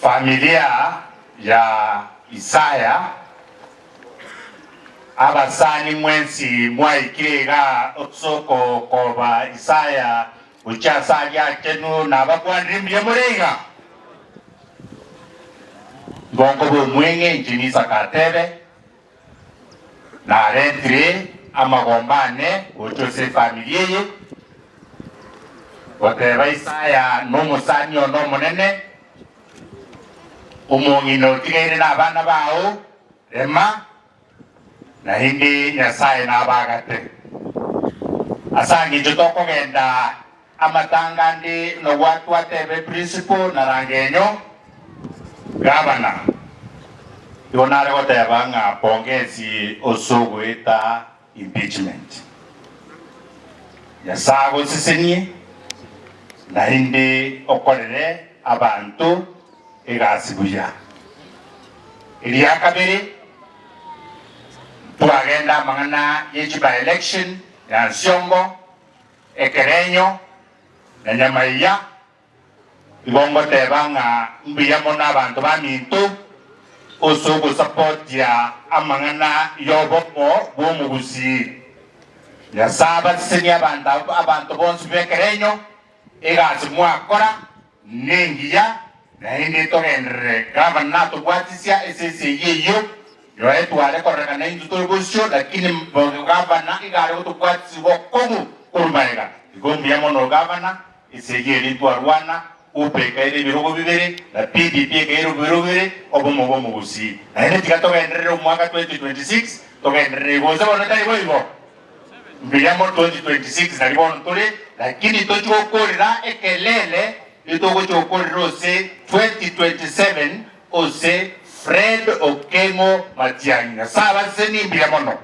familia ya Isaya abasani mwensi mwaikirega osoko koba Isaya uchasa ya kenu na bakwandimye murega bongo bo mwenge njini sakatebe na rentre amagombane ochose familia ye oteba Isaya no musanyo no munene umongino tigere na bana bao ema na hindi Nyasaye na bagate asangi jutoko genda amatangandi no watu watebe principal na rangenyo gavana yonare goteba nga pongezi osogweta impeachment yasago sisenie na hindi okorere abantu egasibuya iliya kabiri twagenda mangana yechiba election ya Nsiongo ekerenyo na Nyamaiya ibongo tebanga mbiyamo n'abantu bamintu osogo support ya amangana yobomo bomugusi ya saba senya abantu bonse bekerenyo egasi mwakora nengiya na hindi togenre gavana tubwatisia esese yeyo yoe tuwale koreka na hindi tolibosyo lakini gavana igare utubwatisi wokomu kurumaega igombi ya mono gavana esege elitu arwana upeka ili birugu bibiri na PDP eka birugu bibiri obomo gusi na hindi tika togenre umwaka 2026 togenre iboze boneta ibo mbiyamo 2026 na libono tuli lakini tochi okorira ekelele itogo chokoriro se 2027 ose Fred Okengo Matiang'i saba seni mbiyamo no